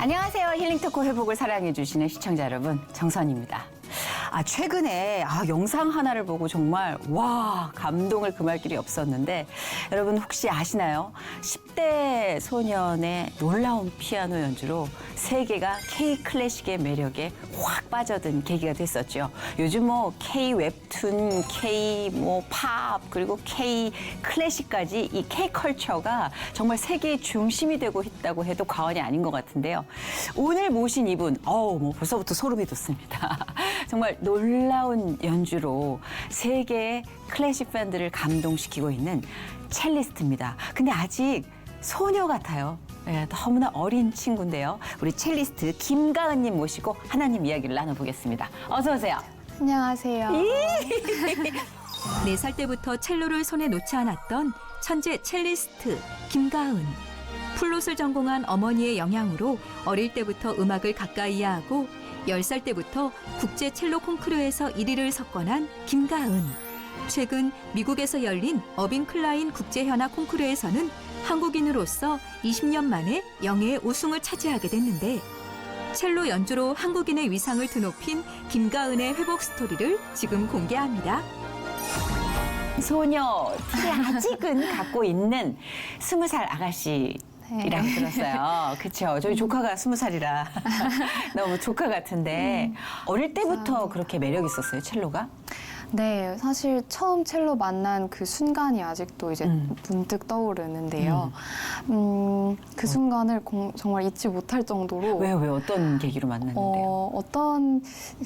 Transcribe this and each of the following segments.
안녕하세요. 힐링토크 회복을 사랑해주시는 시청자 여러분, 정선입니다. 최근에 영상 하나를 보고 정말 감동을 금할 길이 없었는데, 여러분 혹시 아시나요? 10대 소년의 놀라운 피아노 연주로 세계가 K 클래식의 매력에 확 빠져든 계기가 됐었죠. 요즘 K 웹툰, K 팝, 그리고 K 클래식까지 이 K 컬처가 정말 세계의 중심이 되고 있다고 해도 과언이 아닌 것 같은데요. 오늘 모신 이분, 벌써부터 소름이 돋습니다. 정말 놀라운 연주로 세계의 클래식 팬들을 감동시키고 있는 첼리스트입니다. 근데 아직 소녀 같아요. 네, 너무나 어린 친구인데요. 우리 첼리스트 김가은님 모시고 하나님 이야기를 나눠보겠습니다. 어서 오세요. 안녕하세요. 4살 때부터 첼로를 손에 놓지 않았던 천재 첼리스트 김가은. 플룻을 전공한 어머니의 영향으로 어릴 때부터 음악을 가까이 하고 10살 때부터 국제 첼로 콩쿠르에서 1위를 석권한 김가은. 최근 미국에서 열린 어빈 클라인 국제현악 콩쿠르에서는 한국인으로서 20년 만에 영예의 우승을 차지하게 됐는데, 첼로 연주로 한국인의 위상을 드높인 김가은의 회복 스토리를 지금 공개합니다. 소녀 티 아직은 갖고 있는 20살 아가씨. 이라고 들었어요. 그렇죠. 저희 조카가 20살이라 너무 조카 같은데 어릴 때부터 그렇게 매력 있었어요, 첼로가? 네, 사실 처음 첼로 만난 그 순간이 아직도 이제 문득 떠오르는데요. 그 순간을 정말 잊지 못할 정도로. 왜 어떤 계기로 만났는데요? 어떤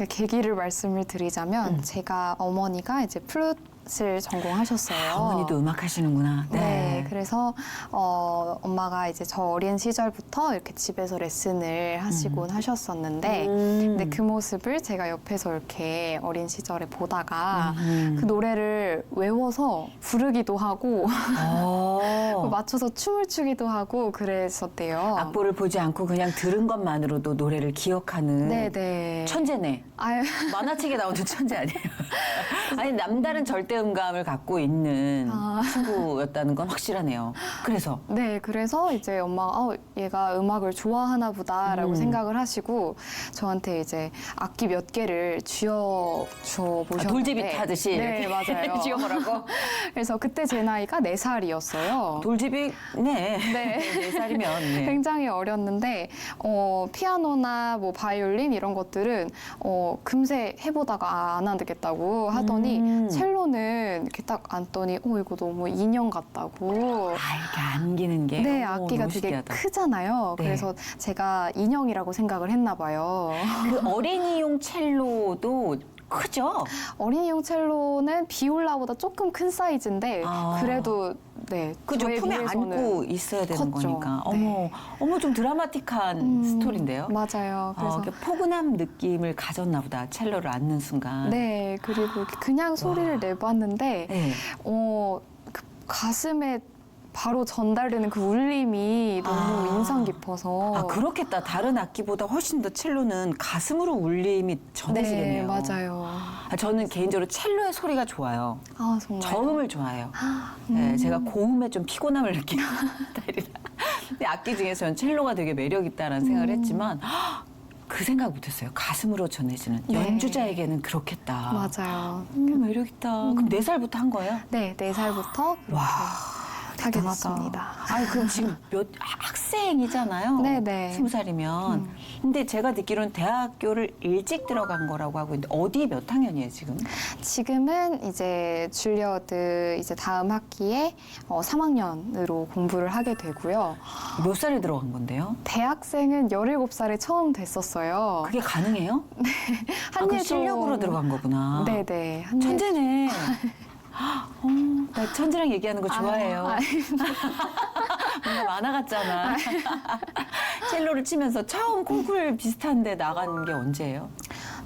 계기를 말씀을 드리자면 제가 어머니가 이제 플룻을 전공하셨어요. 어머니도 음악 하시는구나. 네, 그래서 엄마가 이제 저 어린 시절부터 이렇게 집에서 레슨을 하시곤 하셨었는데, 근데 그 모습을 제가 옆에서 이렇게 어린 시절에 보다가 그 노래를 외워서 부르기도 하고 맞춰서 춤을 추기도 하고 그랬었대요. 악보를 보지 않고 그냥 들은 것만으로도 노래를 기억하는. 네네. 천재네. 아유. 만화책에 나오는 천재 아니에요? 아니, 남다른 절대음감을 갖고 있는 친구였다는 건 확실하네요. 그래서? 네, 그래서 이제 엄마가 얘가 음악을 좋아하나 보다라고 생각을 하시고 저한테 이제 악기 몇 개를 쥐어 보셨는데 돌제비 타듯이 네, 이렇게 맞아요. 쥐어보라고? 그래서 그때 제 나이가 4살이었어요. 돌제비, 네. 네. 4살이면. 네. 굉장히 어렸는데 피아노나 뭐 바이올린 이런 것들은 금세 해보다가 안 하겠다고 하더니 첼로는 이렇게 딱 앉더니 이거 너무 인형 같다고. 이렇게 안기는 게. 네, 악기가 너무 되게 신기하다. 크잖아요. 네. 그래서 제가 인형이라고 생각을 했나 봐요. 그 어린이용 첼로도 크죠? 어린이용 첼로는 비올라보다 조금 큰 사이즈인데 그래도 네, 그죠? 저에 품에 비해서는 안고 있어야 되는 컸죠. 거니까. 네. 어머, 좀 드라마틱한 스토리인데요? 맞아요. 그래서 이렇게 포근한 느낌을 가졌나 보다, 첼로를 안는 순간. 네, 그리고 이렇게 그냥 소리를 내봤는데 네. 그 가슴에 바로 전달되는 그 울림이 너무 인상 깊어서. 그렇겠다. 다른 악기보다 훨씬 더 첼로는 가슴으로 울림이 전해지겠네요. 네, 맞아요. 저는 개인적으로 첼로의 소리가 좋아요. 정말. 저음을 좋아해요. 네, 제가 고음에 좀 피곤함을 느끼는 스타일이라. 근데 악기 중에서는 첼로가 되게 매력 있다라는 생각을 했지만 그 생각 못했어요. 가슴으로 전해지는. 네. 연주자에게는 그렇겠다. 맞아요. 매력 있다. 그럼 4살부터 한 거예요? 네, 4살부터 그렇게 하게 됐습니다. 그럼 지금 학생이잖아요. 네네. 20살이면. 근데 제가 듣기로는 대학교를 일찍 들어간 거라고 하고 있는데 어디 몇 학년이에요, 지금? 지금은 이제 줄리어드 이제 다음 학기에 3학년으로 공부를 하게 되고요. 몇 살에 들어간 건데요? 대학생은 17살에 처음 됐었어요. 그게 가능해요? 그 실력으로 들어간 거구나. 네네. 천재네. 나 천재랑 얘기하는 거 좋아해요. 뭔가 만화 같잖아. 첼로를 치면서 처음 콩쿠르 비슷한데 나간 게 언제예요?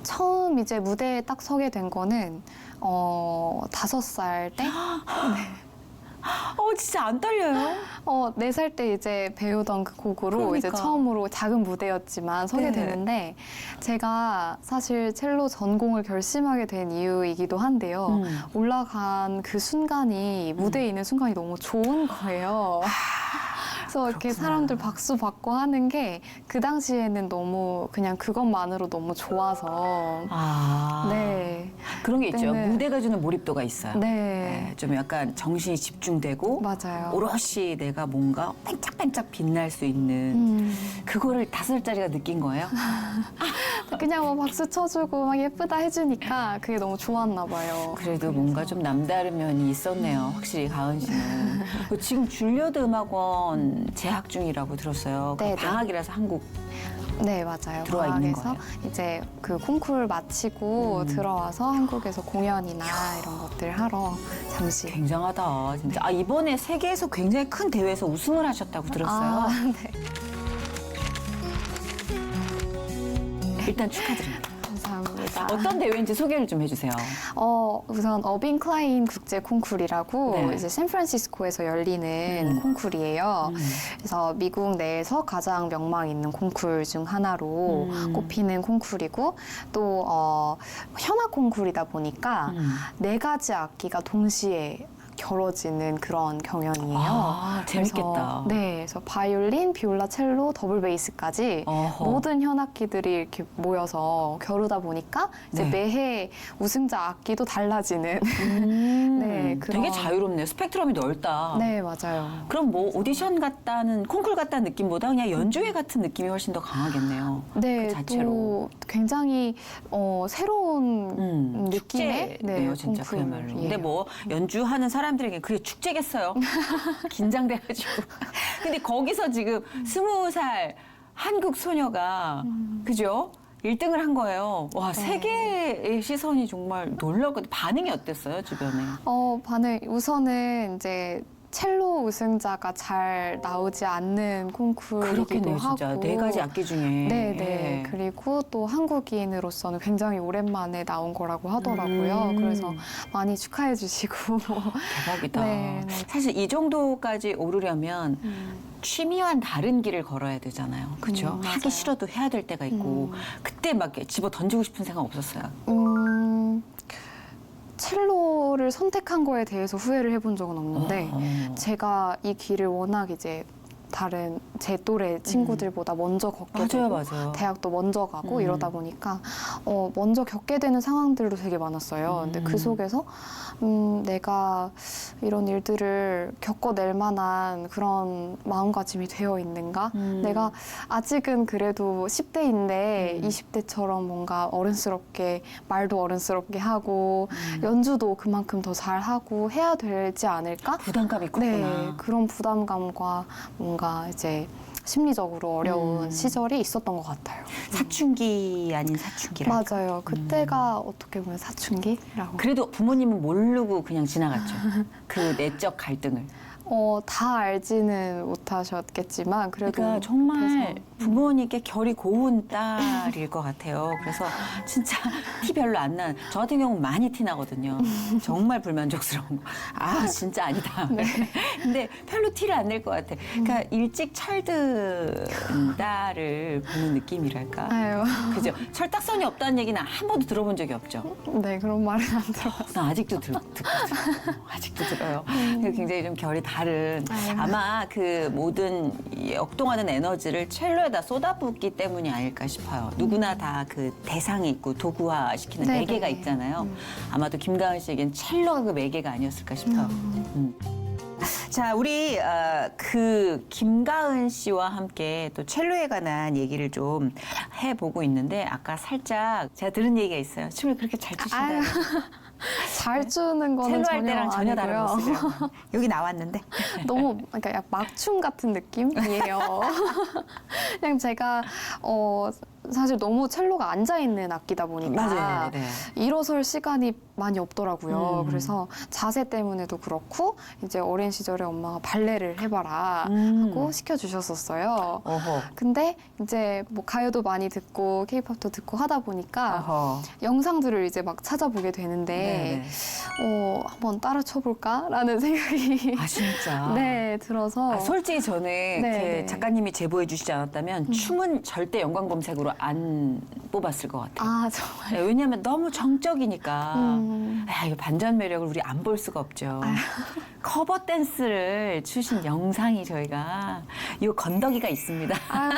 처음 이제 무대에 딱 서게 된 거는 5살 때? 진짜 안 떨려요? 4살 때 이제 배우던 그 곡으로 그러니까. 이제 처음으로 작은 무대였지만 서게 네. 되는데 제가 사실 첼로 전공을 결심하게 된 이유이기도 한데요. 올라간 그 순간이 무대에 있는 순간이 너무 좋은 거예요. 그래서 이렇게 그렇구나. 사람들 박수 받고 하는 게 그 당시에는 너무 그냥 그것만으로 너무 좋아서 네. 그런 게 있죠. 그때는- 무대가 주는 몰입도가 있어요. 네. 좀 약간 정신이 집중되고 맞아요. 오롯이 내가 뭔가 반짝반짝 빛날 수 있는 그거를 5살짜리가 느낀 거예요? 그냥 뭐 박수 쳐주고 막 예쁘다 해주니까 그게 너무 좋았나 봐요. 그래도 뭔가 좀 남다른 면이 있었네요. 확실히 가은 씨는. 그 지금 줄리어드 음악원 재학 중이라고 들었어요. 그 네, 네. 방학이라서 한국. 네, 맞아요. 들어와 있는 방학에서 거예요? 이제 그 콩쿠르 마치고 들어와서 한국에서 공연이나 이런 것들 하러 잠시. 굉장하다, 진짜. 이번에 세계에서 굉장히 큰 대회에서 우승을 하셨다고 들었어요. 네. 일단 축하드립니다. 감사합니다. 어떤 대회인지 소개를 좀 해주세요. 우선 어빈 클라인 국제 콩쿠르라고 네. 이제 샌프란시스코에서 열리는 콩쿠르예요. 음. 그래서 미국 내에서 가장 명망 있는 콩쿠르 중 하나로 꼽히는 콩쿠르이고 또 현악 콩쿠르이다 보니까 4가지 악기가 동시에 겨뤄지는 그런 경연이에요. 재밌겠다. 그래서, 네, 그래서 바이올린, 비올라, 첼로, 더블 베이스까지 어허. 모든 현악기들이 이렇게 모여서 겨루다 보니까 이제 네. 매해 우승자 악기도 달라지는. 네, 그런- 되게 자유롭네요. 스펙트럼이 넓다. 네, 맞아요. 그럼 뭐 오디션 같다는 콩쿨 같다는 느낌보다 그냥 연주회 같은 느낌이 훨씬 더 강하겠네요. 네, 그 자체로. 또 굉장히 새로운 느낌의 축제네요, 진짜 그야말로. 근데 뭐 연주하는 사람들에게 그게 축제겠어요. 긴장돼가지고. 근데 거기서 지금 20살 한국 소녀가 그죠? 1등을 한 거예요. 와, 세계의 시선이 정말 놀라웠거든요. 반응이 어땠어요, 주변에? 우선은 이제 첼로 우승자가 잘 나오지 않는 콩쿠르이기도 그렇겠네요, 하고. 진짜. 4가지 악기 중에. 네, 네. 예. 그리고 또 한국인으로서는 굉장히 오랜만에 나온 거라고 하더라고요. 그래서 많이 축하해 주시고. 대박이다. 네, 네. 사실 이 정도까지 오르려면 취미와는 다른 길을 걸어야 되잖아요. 그죠? 맞아요. 하기 싫어도 해야 될 때가 있고 그때 막 이렇게 집어 던지고 싶은 생각 없었어요. 첼로를 선택한 거에 대해서 후회를 해본 적은 없는데 제가 이 길을 워낙 이제 다른 제 또래 친구들보다 먼저 걷게 되고 맞아요. 대학도 먼저 가고 이러다 보니까 먼저 겪게 되는 상황들도 되게 많았어요. 근데 그 속에서 내가 이런 일들을 겪어낼 만한 그런 마음가짐이 되어 있는가? 내가 아직은 그래도 10대인데 20대처럼 뭔가 어른스럽게 말도 어른스럽게 하고 연주도 그만큼 더 잘하고 해야 되지 않을까? 부담감이 컸구나. 네, 그런 부담감과 뭔가 이제 심리적으로 어려운 시절이 있었던 것 같아요. 사춘기 아닌 사춘기라. 맞아요. 그때가 어떻게 보면 사춘기라고. 그래도 부모님은 모르고 그냥 지나갔죠. 그 내적 갈등을. 다 알지는 못하셨겠지만 그래도 그러니까 정말 옆에서. 부모님께 결이 고운 딸일 것 같아요. 그래서 진짜 티 별로 안 나는. 저 같은 경우는 많이 티 나거든요. 정말 불만족스러운 거. 진짜 아니다. 근데 별로 티를 안 낼 것 같아. 그러니까 일찍 철든 딸을 보는 느낌이랄까. 아유, 그죠? 철딱선이 없다는 얘기는 한 번도 들어본 적이 없죠. 네 그런 말은 안 들어봤어요. 나 아직도 듣거든요. 아직도 들어요. 굉장히 좀 결이 다른. 아마 그 모든 이 역동하는 에너지를 첼로에다 쏟아붓기 때문이 아닐까 싶어요. 누구나 다 그 대상이 있고 도구화 시키는 네, 매개가 네. 있잖아요. 아마도 김가은 씨에겐 첼로가 그 매개가 아니었을까 싶어요. 자, 우리 그 김가은 씨와 함께 또 첼로에 관한 얘기를 좀 해보고 있는데 아까 살짝 제가 들은 얘기가 있어요. 춤을 그렇게 잘 추신다고. 아유, 잘 주는 거는 첼로 할 때랑 전혀 다른 아니고요. 모습이에요. 여기 나왔는데. 너무 그러니까 약간 막춤 같은 느낌이에요. 그냥 제가 사실 너무 첼로가 앉아 있는 악기다 보니까 맞아요. 네. 일어설 시간이 많이 없더라고요. 그래서 자세 때문에도 그렇고 이제 어린 시절에 엄마가 발레를 해봐라 하고 시켜주셨었어요. 어허. 근데 이제 뭐 가요도 많이 듣고 케이팝도 듣고 하다 보니까 어허. 영상들을 이제 막 찾아보게 되는데 한번 따라 춰볼까라는 생각이 진짜. 네 들어서 솔직히 저는 네, 이렇게 네. 작가님이 제보해 주시지 않았다면 춤은 절대 연관 검색으로 영상으로 안 뽑았을 것 같아요. 아, 정말. 네, 왜냐하면 너무 정적이니까 음. 이 반전 매력을 우리 안 볼 수가 없죠. 커버 댄스를 추신 영상이 저희가 요 건더기가 있습니다. 아유,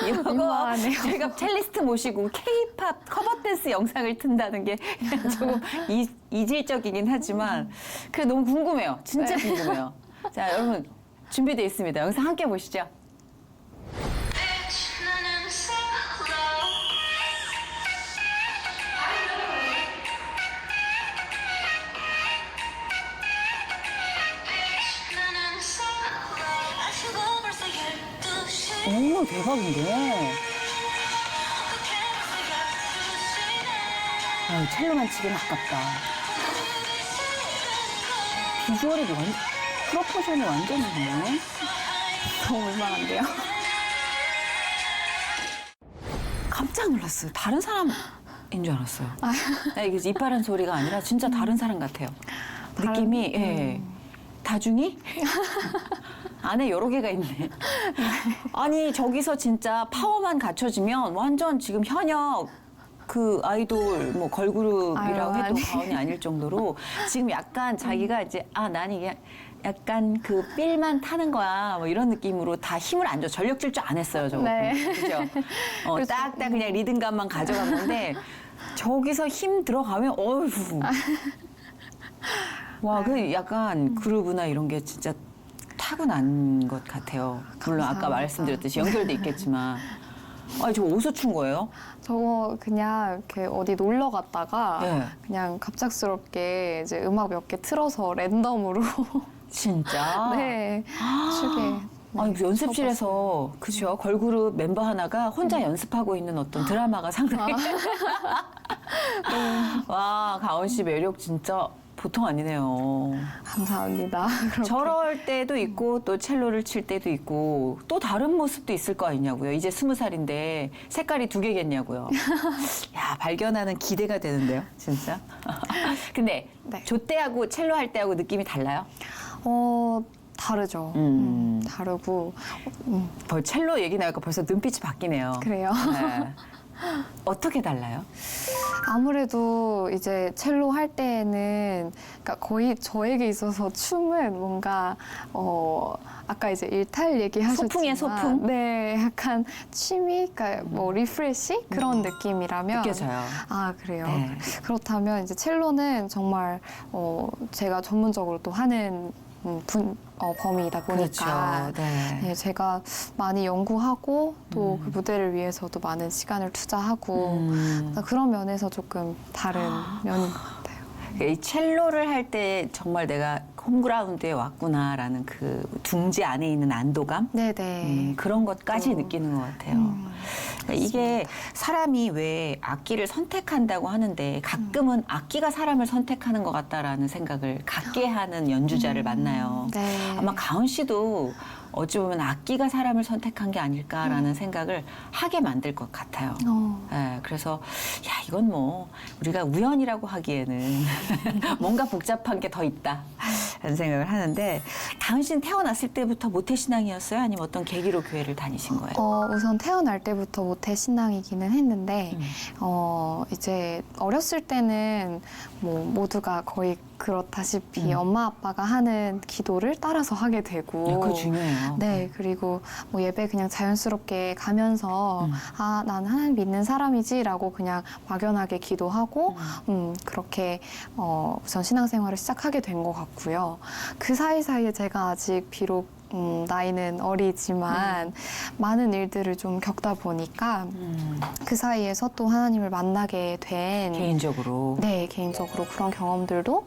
이거 민망하네요. 저희가 첼리스트 모시고 K-팝 커버 댄스 영상을 튼다는 게 조금 이질적이긴 하지만 그래 너무 궁금해요. 진짜 궁금해요. 자, 여러분 준비되어 있습니다. 영상 함께 보시죠. 오, 대박인데. 첼로만 치긴 아깝다. 비주얼이 프로포션이 완전 좋네. 너무 민망한데요. 깜짝 놀랐어요. 다른 사람인 줄 알았어요. 이게 이빨한 소리가 아니라 진짜 다른 사람 같아요. 느낌이, 예. 다중이? 안에 여러 개가 있네. 아니, 저기서 진짜 파워만 갖춰지면 완전 지금 현역 그 아이돌 뭐 걸그룹이라고 아유, 해도 아니. 과언이 아닐 정도로 지금 약간 자기가 이제 난 이게 약간 그 삘만 타는 거야 뭐 이런 느낌으로 다 힘을 안 줘. 전력 질주 안 했어요, 저거. 네. 그죠? 딱딱 그냥 리듬감만 가져간 건데 저기서 힘 들어가면 어휴. 와, 그 약간 그루브나 이런 게 진짜 타고난 것 같아요. 물론 아까 감사합니다. 말씀드렸듯이 연결돼 있겠지만. 저 어디서 춘 거예요? 저거 그냥 이렇게 어디 놀러 갔다가 네. 그냥 갑작스럽게 이제 음악 몇 개 틀어서 랜덤으로 진짜? 네, 추게. 아니, 연습실에서 그죠? 걸그룹 멤버 하나가 혼자 연습하고 있는 어떤 드라마가 상당히 와, 가온 씨 매력 진짜 보통 아니네요. 감사합니다. 그렇게. 저럴 때도 있고 또 첼로를 칠 때도 있고 또 다른 모습도 있을 거 아니냐고요. 이제 20살인데 색깔이 2개겠냐고요. 야, 발견하는 기대가 되는데요, 진짜. 근데 네. 조 때하고 첼로 할 때하고 느낌이 달라요? 다르죠. 다르고 첼로 얘기 나니까 벌써 눈빛이 바뀌네요. 그래요. 네. 어떻게 달라요? 아무래도 이제 첼로 할 때는 그러니까 거의 저에게 있어서 춤은 뭔가 아까 이제 일탈 얘기하셨지만 소풍이에요, 소풍? 네, 약간 취미, 그러니까 뭐 리프레시 그런 느낌이라면 느껴져요. 아, 그래요. 네. 그렇다면 이제 첼로는 정말 제가 전문적으로 또 하는 범위이다 보니까 그렇죠. 네. 네, 제가 많이 연구하고 또 그 무대를 위해서도 많은 시간을 투자하고 그러니까 그런 면에서 조금 다른 면인 것 같아요. 이 첼로를 할 때 정말 내가 홈그라운드에 왔구나라는 그 둥지 안에 있는 안도감? 네네. 그런 것까지 느끼는 것 같아요. 그러니까 이게 사람이 왜 악기를 선택한다고 하는데 가끔은 악기가 사람을 선택하는 것 같다라는 생각을 갖게 하는 연주자를 만나요. 네. 아마 가은 씨도 어찌 보면 악기가 사람을 선택한 게 아닐까라는 생각을 하게 만들 것 같아요. 네, 그래서 야, 이건 뭐 우리가 우연이라고 하기에는 뭔가 복잡한 게 더 있다 라는 생각을 하는데, 가은 씨는 태어났을 때부터 모태신앙이었어요? 아니면 어떤 계기로 교회를 다니신 거예요? 우선 태어날 때부터 모태 신앙이기는 했는데 이제 어렸을 때는 뭐 모두가 거의 그렇다시피 엄마 아빠가 하는 기도를 따라서 하게 되고 그거 중요해요. 네, 그리고 뭐 예배 그냥 자연스럽게 가면서 난 하나님 믿는 사람이지라고 그냥 막연하게 기도하고 그렇게 우선 신앙생활을 시작하게 된 것 같고요. 그 사이사이에 제가 아직 비록 나이는 어리지만 많은 일들을 좀 겪다 보니까 그 사이에서 또 하나님을 만나게 된 개인적으로. 네, 개인적으로 그런 경험들도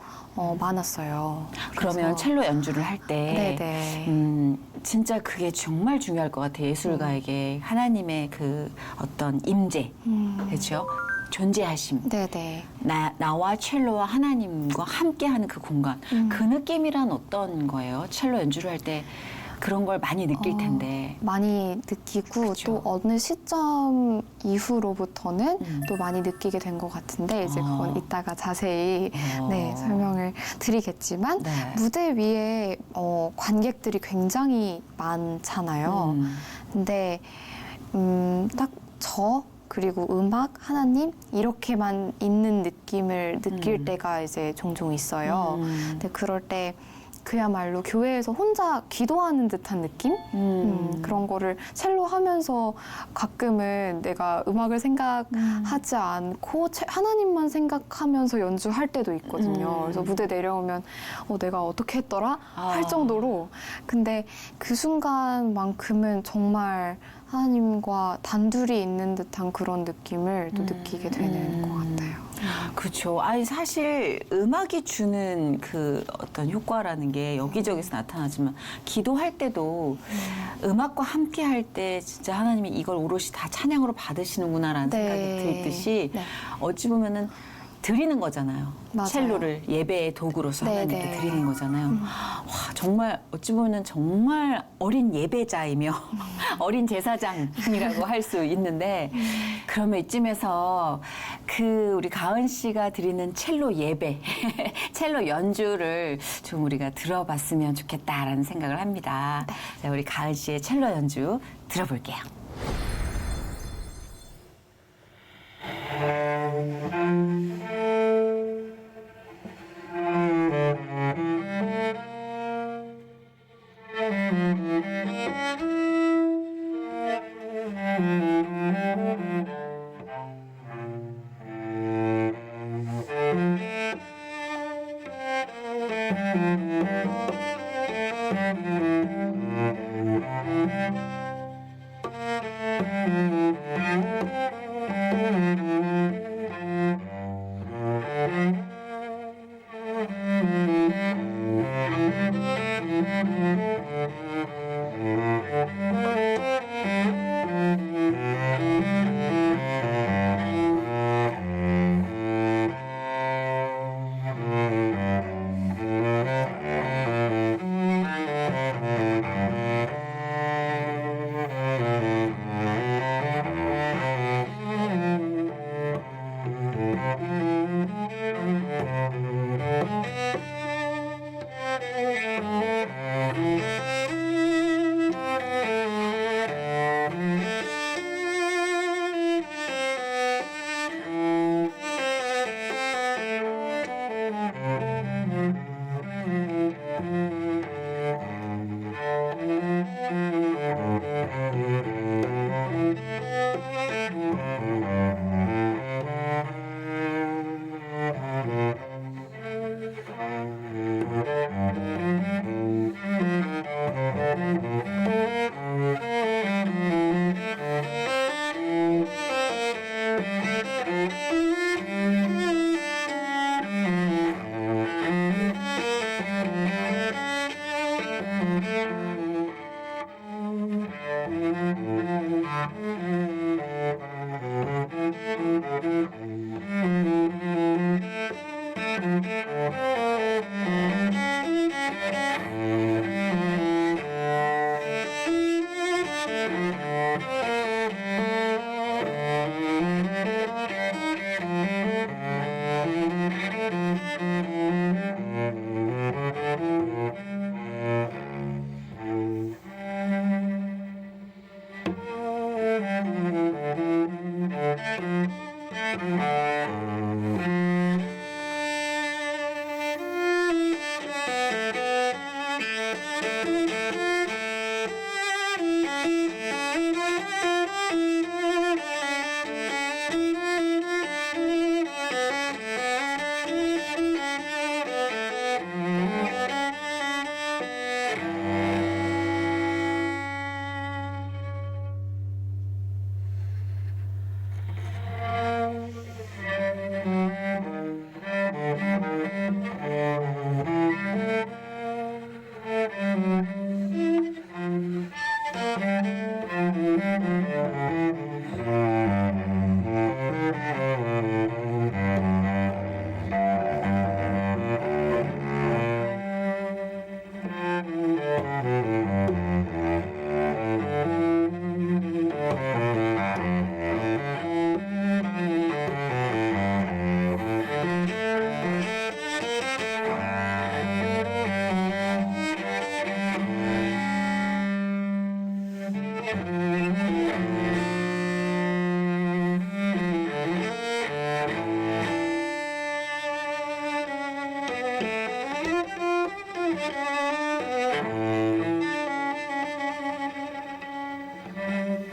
많았어요. 그러면 그래서- 첼로 연주를 할 때 네네. 진짜 그게 정말 중요할 것 같아요. 예술가에게 하나님의 그 어떤 임재, 그렇죠? 존재하심. 네네. 나와 첼로와 하나님과 함께하는 그 공간. 그 느낌이란 어떤 거예요? 첼로 연주를 할 때 그런 걸 많이 느낄 텐데. 많이 느끼고 그쵸. 또 어느 시점 이후로부터는 또 많이 느끼게 된 것 같은데 이제 그건 이따가 자세히 네, 설명을 드리겠지만 네. 무대 위에 관객들이 굉장히 많잖아요. 근데 딱 저 그리고 음악, 하나님 이렇게만 있는 느낌을 느낄 때가 이제 종종 있어요. 근데 그럴 때 그야말로 교회에서 혼자 기도하는 듯한 느낌? 그런 거를 첼로 하면서 가끔은 내가 음악을 생각하지 않고 하나님만 생각하면서 연주할 때도 있거든요. 그래서 무대 내려오면 내가 어떻게 했더라? 할 정도로. 근데 그 순간만큼은 정말 하나님과 단둘이 있는 듯한 그런 느낌을 또 느끼게 되는 것 같아요. 그렇죠. 아니 사실 음악이 주는 그 어떤 효과라는 게 여기저기서 나타나지만 기도할 때도 음악과 함께 할 때 진짜 하나님이 이걸 오롯이 다 찬양으로 받으시는구나라는 네. 생각이 들듯이 네. 어찌 보면은 드리는 거잖아요. 맞아요. 첼로를 예배의 도구로서 네, 하나님께 네. 드리는 거잖아요. 와, 정말 어찌 보면 정말 어린 예배자이며 어린 제사장이라고 할 수 있는데 그러면 이쯤에서 그 우리 가은 씨가 드리는 첼로 예배, 첼로 연주를 좀 우리가 들어봤으면 좋겠다라는 생각을 합니다. 자, 우리 가은 씨의 첼로 연주 들어볼게요.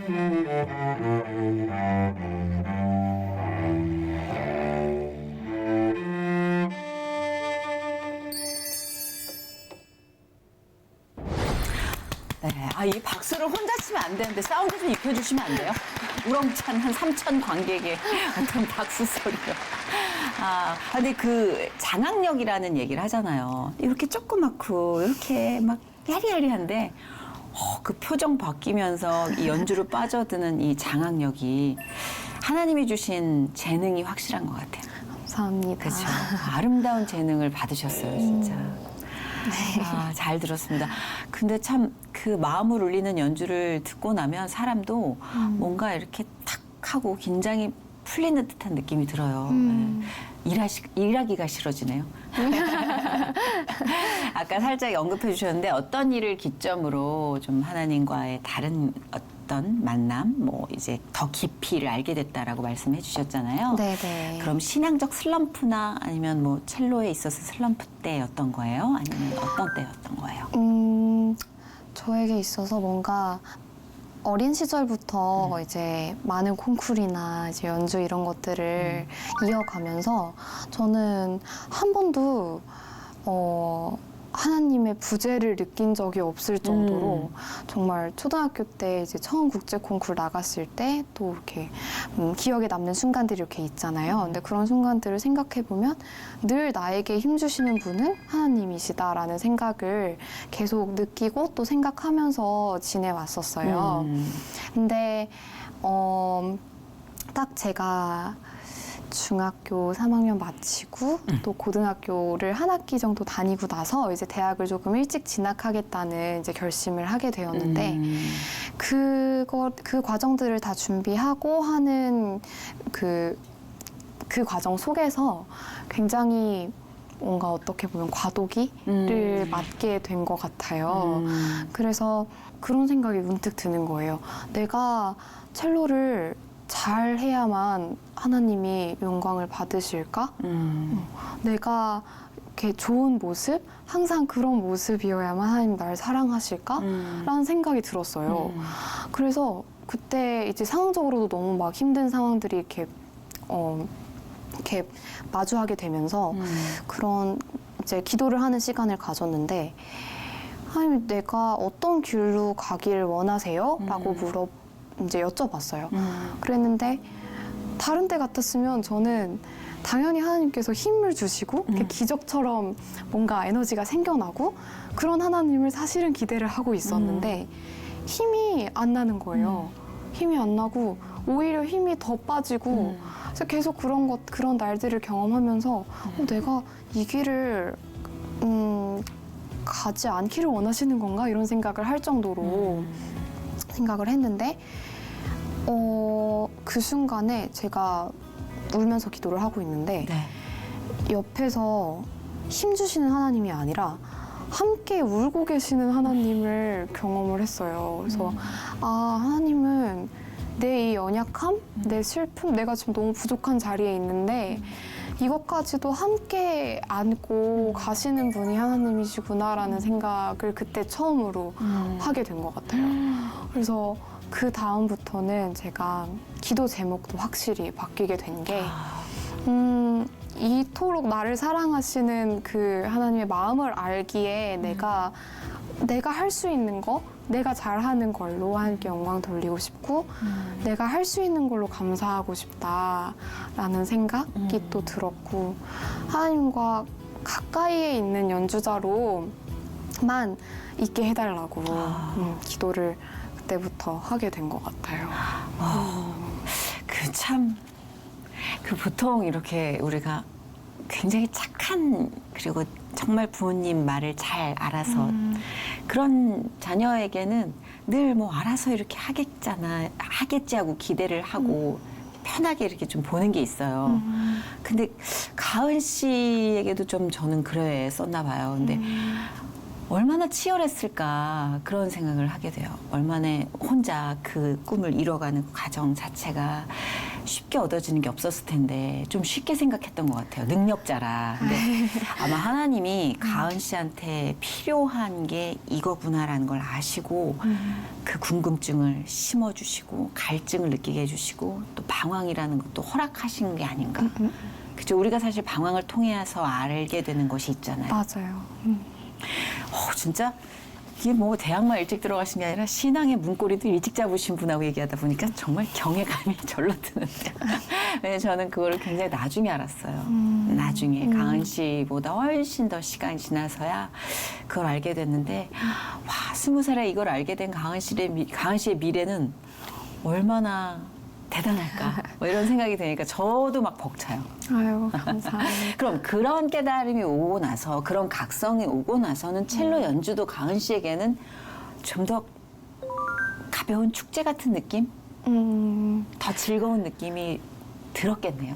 네, 이 박수를 혼자 치면 안 되는데 사운드 좀 입혀주시면 안 돼요? 우렁찬 한 3천 관객의 어떤 박수 소리요. 근데 그 장악력이라는 얘기를 하잖아요. 이렇게 조그맣고 이렇게 막 야리야리한데 그 표정 바뀌면서 이 연주로 빠져드는 이 장악력이 하나님이 주신 재능이 확실한 것 같아요. 감사합니다. 그렇죠. 아름다운 재능을 받으셨어요, 진짜. 네. 잘 들었습니다. 근데 참 그 마음을 울리는 연주를 듣고 나면 사람도 뭔가 이렇게 탁 하고 긴장이 풀리는 듯한 느낌이 들어요. 네. 일하기가 싫어지네요. 아까 살짝 언급해 주셨는데 어떤 일을 기점으로 좀 하나님과의 다른 어떤 만남, 뭐 이제 더 깊이를 알게 됐다라고 말씀해 주셨잖아요. 네네. 그럼 신앙적 슬럼프나 아니면 뭐 첼로에 있어서 슬럼프 때였던 거예요? 아니면 어떤 때였던 거예요? 저에게 있어서 뭔가 어린 시절부터 이제 많은 콩쿠르나 이제 연주 이런 것들을 이어가면서 저는 한 번도 하나님의 부재를 느낀 적이 없을 정도로 정말 초등학교 때 이제 처음 국제 콩쿠르 나갔을 때 또 이렇게 기억에 남는 순간들이 이렇게 있잖아요. 근데 그런 순간들을 생각해 보면 늘 나에게 힘 주시는 분은 하나님이시다라는 생각을 계속 느끼고 또 생각하면서 지내왔었어요. 근데 딱 제가 중학교 3학년 마치고 또 고등학교를 한 학기 정도 다니고 나서 이제 대학을 조금 일찍 진학하겠다는 이제 결심을 하게 되었는데 그 과정들을 다 준비하고 하는 그 과정 속에서 굉장히 뭔가 어떻게 보면 과도기를 맞게 된 것 같아요. 그래서 그런 생각이 문득 드는 거예요. 내가 첼로를 잘 해야만 하나님이 영광을 받으실까? 내가 이렇게 좋은 모습, 항상 그런 모습이어야만 하나님 날 사랑하실까? 라는 생각이 들었어요. 그래서 그때 이제 상황적으로도 너무 막 힘든 상황들이 이렇게 마주하게 되면서 그런 이제 기도를 하는 시간을 가졌는데 하나님 내가 어떤 길로 가길 원하세요? 라고 이제 여쭤봤어요. 그랬는데 다른 때 같았으면 저는 당연히 하나님께서 힘을 주시고 이렇게 기적처럼 뭔가 에너지가 생겨나고 그런 하나님을 사실은 기대를 하고 있었는데 힘이 안 나는 거예요. 힘이 안 나고 오히려 힘이 더 빠지고 그래서 계속 그런 날들을 경험하면서 내가 이 길을 가지 않기를 원하시는 건가 이런 생각을 할 정도로 생각을 했는데 그 순간에 제가 울면서 기도를 하고 있는데 옆에서 힘 주시는 하나님이 아니라 함께 울고 계시는 하나님을 경험을 했어요. 그래서 하나님은 내 이 연약함, 내 슬픔, 내가 지금 너무 부족한 자리에 있는데 이것까지도 함께 안고 가시는 분이 하나님이시구나라는 생각을 그때 처음으로 하게 된 것 같아요. 그래서 그 다음부터는 제가 기도 제목도 확실히 바뀌게 된 게 이토록 나를 사랑하시는 그 하나님의 마음을 알기에 내가 할 수 있는 거, 내가 잘하는 걸로 하나님께 영광 돌리고 싶고 내가 할 수 있는 걸로 감사하고 싶다라는 생각이 또 들었고 하나님과 가까이에 있는 연주자로만 있게 해달라고 기도를 그때부터 하게 된 것 같아요. 그 보통 이렇게 우리가 굉장히 착한 그리고 정말 부모님 말을 잘 알아서 그런 자녀에게는 늘 뭐 알아서 이렇게 하겠지 하고 기대를 하고 편하게 이렇게 좀 보는 게 있어요. 근데 가은 씨에게도 좀 저는 그랬었나 봐요. 근데 얼마나 치열했을까 그런 생각을 하게 돼요. 얼마나 혼자 그 꿈을 이뤄가는 과정 자체가 쉽게 얻어지는 게 없었을 텐데 좀 쉽게 생각했던 것 같아요. 능력자라. 근데 아마 하나님이 가은 씨한테 필요한 게 이거구나라는 걸 아시고 그 궁금증을 심어주시고 갈증을 느끼게 해주시고 또 방황이라는 것도 허락하신 게 아닌가. 그죠? 우리가 사실 방황을 통해서 알게 되는 것이 있잖아요. 맞아요. 진짜 이게 뭐 대학만 일찍 들어가신 게 아니라 신앙의 문고리도 일찍 잡으신 분하고 얘기하다 보니까 정말 경외감이 절로 드는데요. 왜냐면 저는 그거를 굉장히 나중에 알았어요. 나중에 가은 씨보다 훨씬 더 시간이 지나서야 그걸 알게 됐는데 와 20살에 이걸 알게 된 가은 씨의 미래는 얼마나 대단할까 뭐 이런 생각이 드니까 저도 막 벅차요. 아유, 감사합니다. 그럼 그런 깨달음이 오고 나서 그런 각성이 오고 나서는 첼로 연주도 가은 씨에게는 좀 더 가벼운 축제 같은 느낌? 더 즐거운 느낌이 들었겠네요.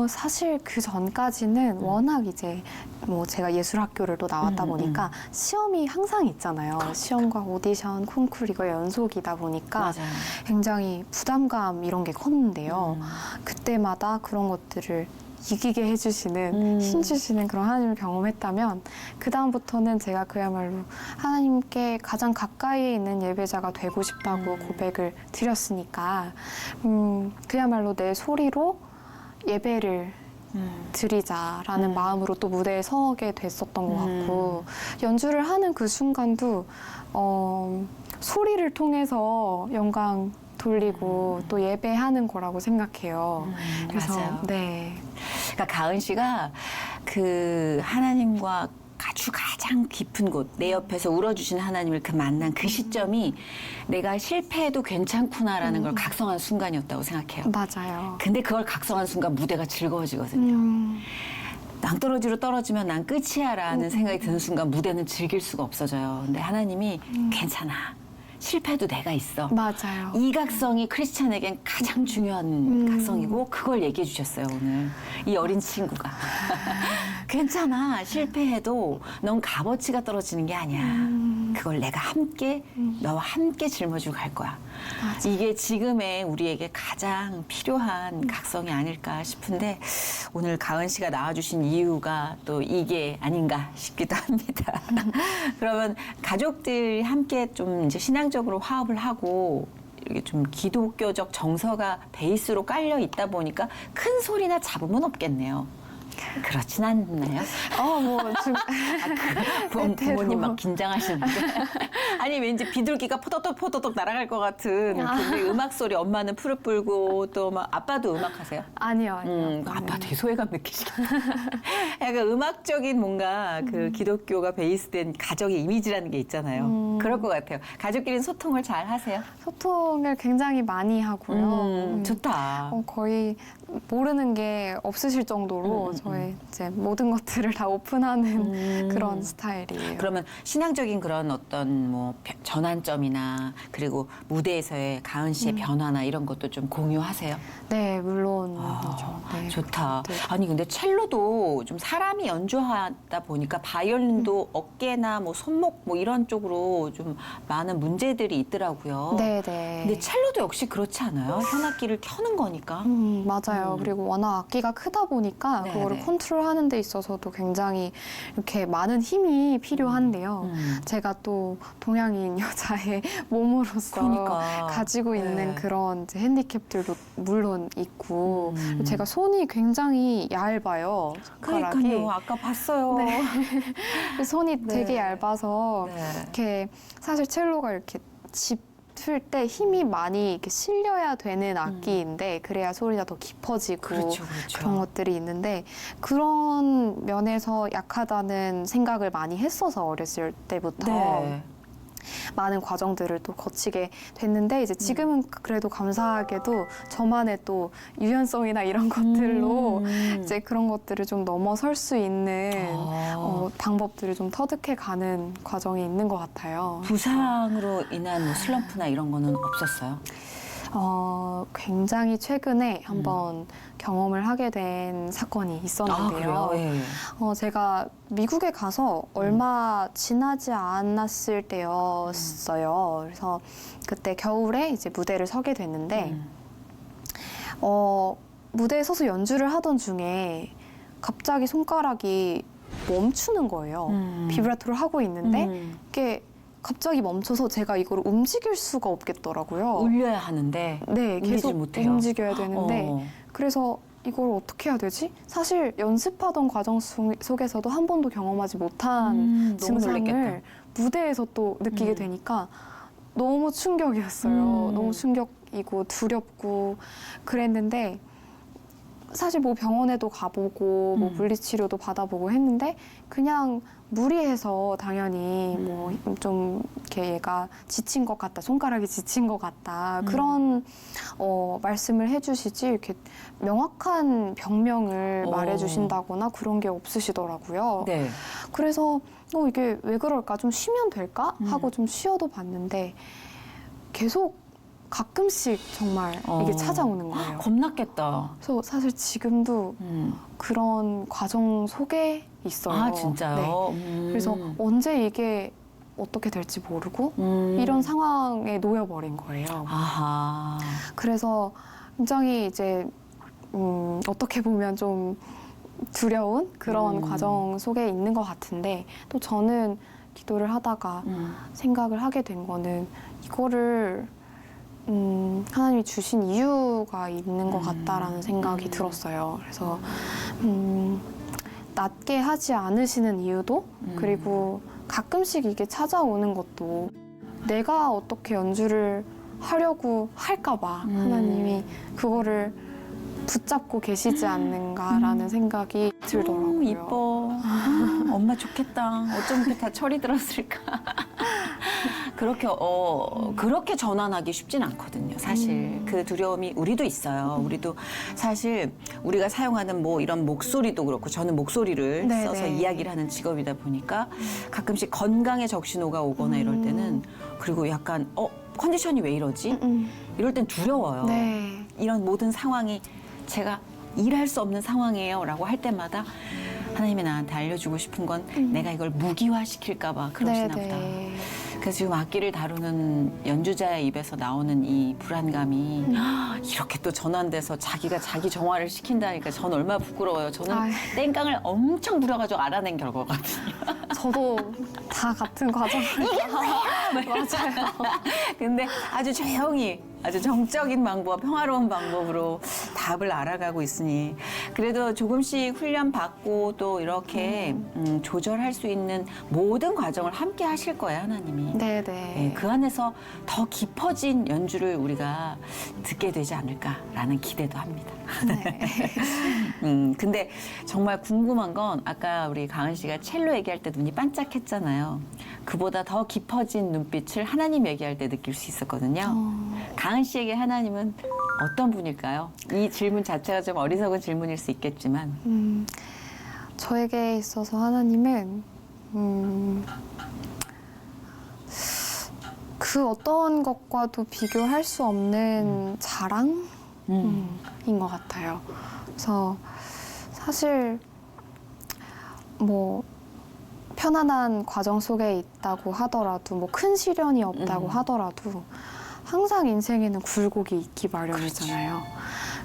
사실 그 전까지는 워낙 이제 뭐 제가 예술학교를 또 나왔다 보니까 시험이 항상 있잖아요. 시험과 오디션, 콩쿠르 이거 연속이다 보니까 맞아요. 굉장히 부담감 이런 게 컸는데요. 그때마다 그런 것들을 이기게 해주시는, 힘주시는 그런 하나님을 경험했다면 그 다음부터는 제가 그야말로 하나님께 가장 가까이에 있는 예배자가 되고 싶다고 고백을 드렸으니까 그야말로 내 소리로 예배를 드리자라는 마음으로 또 무대에 서게 됐었던 것 같고 연주를 하는 그 순간도 소리를 통해서 영광 돌리고 또 예배하는 거라고 생각해요. 그래서 맞아요. 네. 그러니까 가은 씨가 그 하나님과 아주 가장 깊은 곳, 내 옆에서 울어주신 하나님을 그 만난 그 시점이 내가 실패해도 괜찮구나라는 걸 각성한 순간이었다고 생각해요. 맞아요. 근데 그걸 각성한 순간 무대가 즐거워지거든요. 낭떠러지로 떨어지면 난 끝이야라는 생각이 드는 순간 무대는 즐길 수가 없어져요. 근데 하나님이 괜찮아. 실패해도 내가 있어. 맞아요. 이 각성이 크리스찬에겐 가장 중요한 각성이고 그걸 얘기해 주셨어요, 오늘. 이 어린 친구가. 괜찮아. 실패해도 넌 값어치가 떨어지는 게 아니야. 그걸 내가 함께 너와 함께 짊어지고 갈 거야. 맞아. 이게 지금의 우리에게 가장 필요한 각성이 아닐까 싶은데 오늘 가은 씨가 나와주신 이유가 또 이게 아닌가 싶기도 합니다. 그러면 가족들이 함께 좀 이제 신앙적으로 화합을 하고 이렇게 좀 기독교적 정서가 베이스로 깔려 있다 보니까 큰 소리나 잡음은 없겠네요. 그렇진 않나요? 부모님 막 긴장하시는데. 아니, 왠지 비둘기가 포도독 날아갈 것 같은 그 음악 소리, 엄마는 푸르 불고 또 막 아빠도 음악 하세요? 아니요. 아빠 되게 소외감 느끼시겠다. 약간 음악적인 뭔가 그 기독교가 베이스된 가정의 이미지라는 게 있잖아요. 그럴 것 같아요. 가족끼리 소통을 잘 하세요? 소통을 굉장히 많이 하고요. 좋다. 거의 모르는 게 없으실 정도로 저의 이제 모든 것들을 다 오픈하는 그런 스타일이에요. 그러면 신앙적인 그런 어떤 뭐 전환점이나 그리고 무대에서의 가은 씨의 변화나 이런 것도 좀 공유하세요? 네, 물론이죠. 네. 좋다. 네. 아니 근데 첼로도 좀 사람이 연주하다 보니까 바이올린도 어깨나 뭐 손목 뭐 이런 쪽으로 좀 많은 문제들이 있더라고요. 네. 근데 첼로도 역시 그렇지 않아요? 현악기를 켜는 거니까. 맞아요. 그리고 워낙 악기가 크다 보니까 네, 그거를 네. 컨트롤하는 데 있어서도 굉장히 이렇게 많은 힘이 필요한데요. 제가 또 동양인 여자의 몸으로서 그러니까. 가지고 있는 네. 그런 이제 핸디캡들도 물론 있고 제가 손이 굉장히 얇아요. 손가락이. 그러니까요. 아까 봤어요. 네. 손이 네. 되게 얇아서 네. 이렇게 사실 첼로가 이렇게 짚을 때 힘이 많이 이렇게 실려야 되는 악기인데 그래야 소리가 더 깊어지고 그렇죠. 그런 것들이 있는데 그런 면에서 약하다는 생각을 많이 했어서 어렸을 때부터 네. 많은 과정들을 또 거치게 됐는데 이제 지금은 그래도 감사하게도 저만의 또 유연성이나 이런 것들로 이제 그런 것들을 좀 넘어설 수 있는 방법들을 좀 터득해 가는 과정이 있는 것 같아요. 부상으로 인한 뭐 슬럼프나 이런 거는 없었어요? 굉장히 최근에 한번 경험을 하게 된 사건이 있었는데요. 예. 제가 미국에 가서 얼마 지나지 않았을 때였어요. 그래서 그때 겨울에 이제 무대를 서게 됐는데, 무대에 서서 연주를 하던 중에 갑자기 손가락이 멈추는 거예요. 비브라토를 하고 있는데 이게 갑자기 멈춰서 제가 이걸 움직일 수가 없겠더라고요. 울려야 하는데 네, 울리질 계속 못해요. 움직여야 되는데 그래서 이걸 어떻게 해야 되지? 사실 연습하던 과정 속에서도 한 번도 경험하지 못한 너무 놀랬겠다. 증상을 무대에서 또 느끼게 되니까 너무 충격이었어요. 너무 충격이고 두렵고 그랬는데 사실 뭐 병원에도 가보고 뭐 물리치료도 받아보고 했는데 그냥 무리해서 당연히 뭐 좀 이렇게 얘가 지친 것 같다, 손가락이 지친 것 같다 그런 말씀을 해주시지 이렇게 명확한 병명을 말해주신다거나 그런 게 없으시더라고요. 네. 그래서 이게 왜 그럴까? 좀 쉬면 될까? 하고 좀 쉬어도 봤는데 계속 가끔씩 정말 이게 찾아오는 거예요. 겁났겠다. 그래서 사실 지금도 그런 과정 속에 있어요. 아, 진짜요? 네. 그래서 언제 이게 어떻게 될지 모르고 이런 상황에 놓여버린 거예요. 아하. 그래서 굉장히 이제 어떻게 보면 좀 두려운 그런 과정 속에 있는 것 같은데 또 저는 기도를 하다가 생각을 하게 된 거는 이거를 하나님이 주신 이유가 있는 것 같다라는 생각이 들었어요. 그래서 낮게 하지 않으시는 이유도 그리고 가끔씩 이게 찾아오는 것도 내가 어떻게 연주를 하려고 할까 봐 하나님이 그거를 붙잡고 계시지 않는가라는 생각이 들더라고요. 이뻐. 엄마 좋겠다. 어쩜 이렇게 다 철이 들었을까. 그렇게 전환하기 쉽진 않거든요. 사실 그 두려움이 우리도 있어요. 우리도 사실 우리가 사용하는 뭐 이런 목소리도 그렇고 저는 목소리를 네네. 써서 이야기를 하는 직업이다 보니까 가끔씩 건강에 적신호가 오거나 이럴 때는 그리고 약간 컨디션이 왜 이러지? 이럴 땐 두려워요. 네. 이런 모든 상황이 제가 일할 수 없는 상황이에요 라고 할 때마다 하나님이 나한테 알려주고 싶은 건 내가 이걸 무기화시킬까 봐 그러시나 보다. 그래서 지금 악기를 다루는 연주자의 입에서 나오는 이 불안감이 이렇게 또 전환돼서 자기가 자기 정화를 시킨다니까 전 얼마나 부끄러워요. 저는 아유. 땡깡을 엄청 부려가지고 알아낸 결과거든요. 저도 다 같은 과정을 맞아요. 근데 아주 조용히 아주 정적인 방법, 평화로운 방법으로 답을 알아가고 있으니 그래도 조금씩 훈련 받고 또 이렇게 조절할 수 있는 모든 과정을 함께 하실 거예요, 하나님이. 네네. 네, 그 안에서 더 깊어진 연주를 우리가 듣게 되지 않을까라는 기대도 합니다. 근데 정말 궁금한 건 아까 우리 가은 씨가 첼로 얘기할 때 눈이 반짝했잖아요. 그보다 더 깊어진 눈빛을 하나님 얘기할 때 느낄 수 있었거든요. 가은 씨에게 하나님은 어떤 분일까요? 이 질문 자체가 좀 어리석은 질문일 수 있겠지만. 저에게 있어서 하나님은 그 어떤 것과도 비교할 수 없는 자랑인 것 같아요. 그래서 사실 뭐 편안한 과정 속에 있다고 하더라도 뭐 큰 시련이 없다고 하더라도 항상 인생에는 굴곡이 있기 마련이잖아요.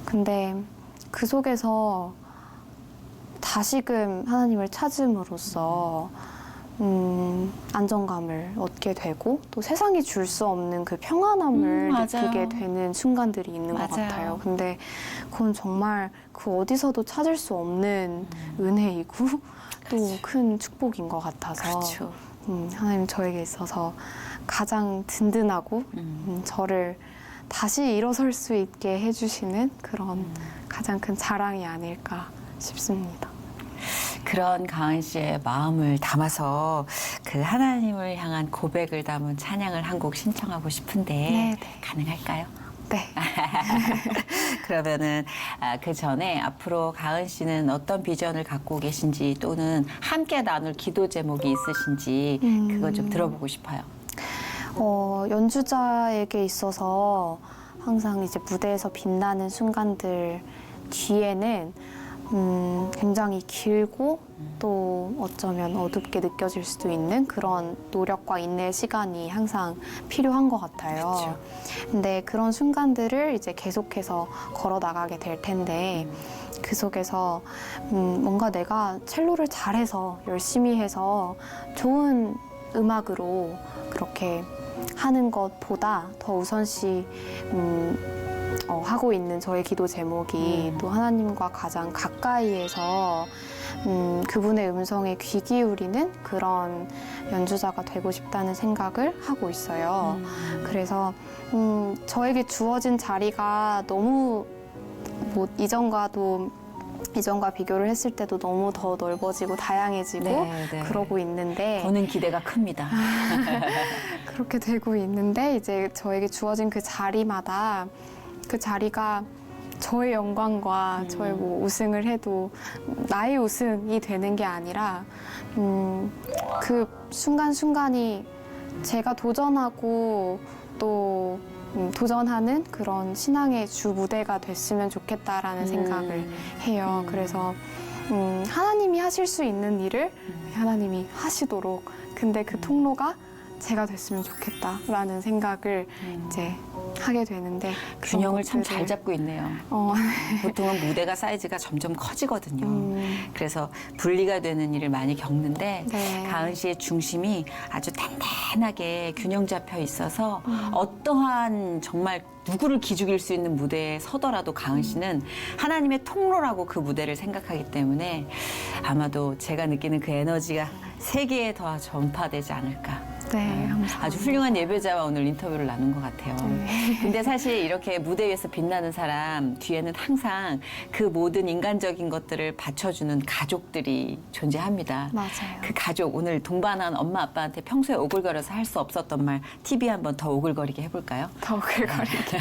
근데 그 속에서 다시금 하나님을 찾음으로써 안정감을 얻게 되고 또 세상이 줄 수 없는 그 평안함을 맞아요. 느끼게 되는 순간들이 있는 것 맞아요. 같아요. 근데 그건 정말 그 어디서도 찾을 수 없는 은혜이고 또 큰 축복인 것 같아서 그렇죠. 하나님 저에게 있어서 가장 든든하고 저를 다시 일어설 수 있게 해주시는 그런 가장 큰 자랑이 아닐까 싶습니다. 그런 가은 씨의 마음을 담아서 그 하나님을 향한 고백을 담은 찬양을 한 곡 신청하고 싶은데 네. 가능할까요? 네. 그러면은 그 전에 앞으로 가은 씨는 어떤 비전을 갖고 계신지 또는 함께 나눌 기도 제목이 있으신지 그거 좀 들어보고 싶어요. 연주자에게 있어서 항상 이제 무대에서 빛나는 순간들 뒤에는 굉장히 길고 또 어쩌면 어둡게 느껴질 수도 있는 그런 노력과 인내의 시간이 항상 필요한 것 같아요. 그쵸. 근데 그런 순간들을 이제 계속해서 걸어 나가게 될 텐데 그 속에서 뭔가 내가 첼로를 잘해서 열심히 해서 좋은 음악으로 그렇게 하는 것보다 더 우선시 하고 있는 저의 기도 제목이 또 하나님과 가장 가까이에서 그분의 음성에 귀 기울이는 그런 연주자가 되고 싶다는 생각을 하고 있어요. 그래서 저에게 주어진 자리가 너무 뭐 이전과 비교를 했을 때도 너무 더 넓어지고 다양해지고 네, 네. 그러고 있는데 보는 기대가 큽니다. 그렇게 되고 있는데 이제 저에게 주어진 그 자리마다 그 자리가 저의 영광과 저의 뭐 우승을 해도 나의 우승이 되는 게 아니라 그 순간순간이 제가 도전하고 또 도전하는 그런 신앙의 주 무대가 됐으면 좋겠다라는 생각을 해요. 그래서 하나님이 하실 수 있는 일을 하나님이 하시도록 근데 그 통로가 제가 됐으면 좋겠다라는 생각을 이제 하게 되는데 그런 균형을 참 잘 것들을 잡고 있네요. 보통은 무대가 사이즈가 점점 커지거든요. 그래서 분리가 되는 일을 많이 겪는데 네. 가은 씨의 중심이 아주 단단하게 균형 잡혀 있어서 어떠한 정말 누구를 기죽일 수 있는 무대에 서더라도 가은 씨는 하나님의 통로라고 그 무대를 생각하기 때문에 아마도 제가 느끼는 그 에너지가 세계에 더 전파되지 않을까. 네, 감사합니다. 아주 훌륭한 예배자와 오늘 인터뷰를 나눈 것 같아요. 근데 사실 이렇게 무대 위에서 빛나는 사람 뒤에는 항상 그 모든 인간적인 것들을 받쳐주는 가족들이 존재합니다. 맞아요. 그 가족, 오늘 동반한 엄마 아빠한테 평소에 오글거려서 할 수 없었던 말 TV 한번 더 오글거리게 해볼까요? 더 오글거리게.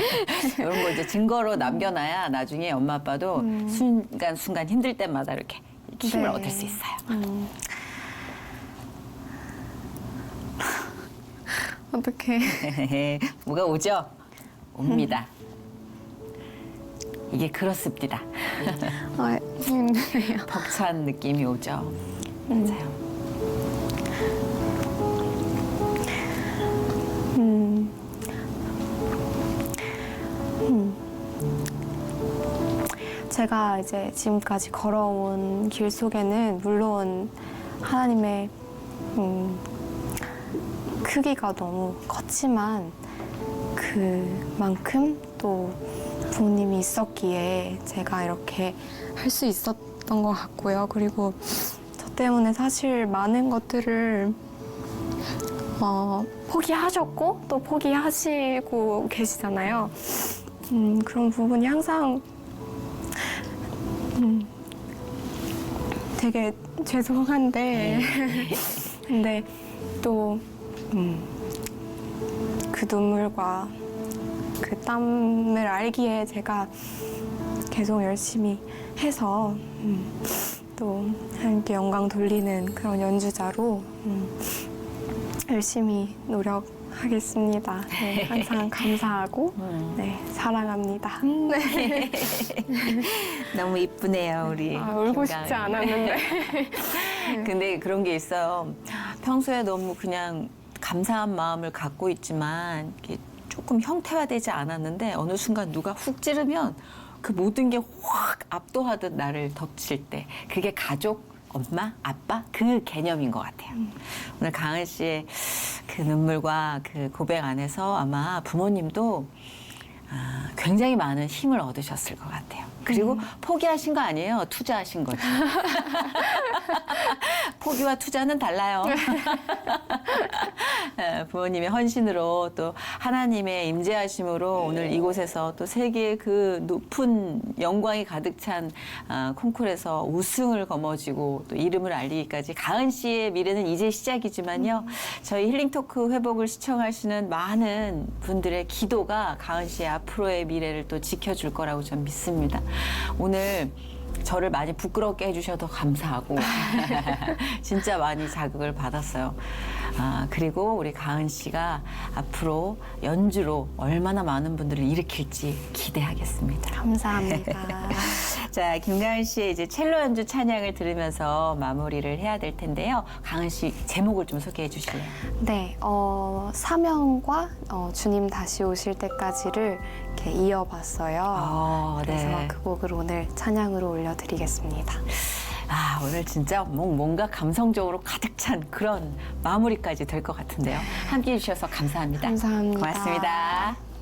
이런 거 이제 증거로 남겨놔야 나중에 엄마 아빠도 순간순간 힘들 때마다 이렇게 힘을 네. 얻을 수 있어요. 어떡해. 뭐가 오죠? 옵니다. 이게 그렇습니다. 아, 힘드네요. 벅찬 느낌이 오죠. 맞아요. 제가 이제 지금까지 걸어온 길 속에는 물론 하나님의 크기가 너무 컸지만 그만큼 또 부모님이 있었기에 제가 이렇게 할 수 있었던 것 같고요. 그리고 저 때문에 사실 많은 것들을 포기하셨고 또 포기하시고 계시잖아요. 그런 부분이 항상 되게 죄송한데 근데 또 그 눈물과 그 땀을 알기에 제가 계속 열심히 해서 또 하나님께 영광 돌리는 그런 연주자로 열심히 노력하겠습니다. 네, 항상 감사하고 네, 사랑합니다. 네. 너무 이쁘네요, 우리. 울고 싶지 김가은. 않았는데. 근데 그런 게 있어요. 평소에 너무 그냥 감사한 마음을 갖고 있지만 이게 조금 형태화되지 않았는데 어느 순간 누가 훅 찌르면 그 모든 게 확 압도하듯 나를 덮칠 때 그게 가족, 엄마, 아빠 그 개념인 것 같아요. 오늘 가은 씨의 그 눈물과 그 고백 안에서 아마 부모님도 굉장히 많은 힘을 얻으셨을 것 같아요. 그리고 포기하신 거 아니에요. 투자하신 거죠. 포기와 투자는 달라요. 부모님의 헌신으로 또 하나님의 임재하심으로 오늘 이곳에서 또 세계의 그 높은 영광이 가득 찬 콩쿠르에서 우승을 거머쥐고 또 이름을 알리기까지 가은 씨의 미래는 이제 시작이지만요. 저희 힐링토크 회복을 시청하시는 많은 분들의 기도가 가은 씨의 앞으로의 미래를 또 지켜줄 거라고 저는 믿습니다. 오늘 저를 많이 부끄럽게 해주셔도 감사하고 진짜 많이 자극을 받았어요. 그리고 우리 가은 씨가 앞으로 연주로 얼마나 많은 분들을 일으킬지 기대하겠습니다. 감사합니다. 자, 김가은 씨의 이제 첼로 연주 찬양을 들으면서 마무리를 해야 될 텐데요. 가은 씨 제목을 좀 소개해 주실래요? 네, 사명과 주님 다시 오실 때까지를 이렇게 이어봤어요. 그래서 네. 그 곡을 오늘 찬양으로 올려드리겠습니다. 오늘 진짜 뭔가 감성적으로 가득 찬 그런 마무리까지 될 것 같은데요. 함께해 주셔서 감사합니다. 감사합니다. 고맙습니다.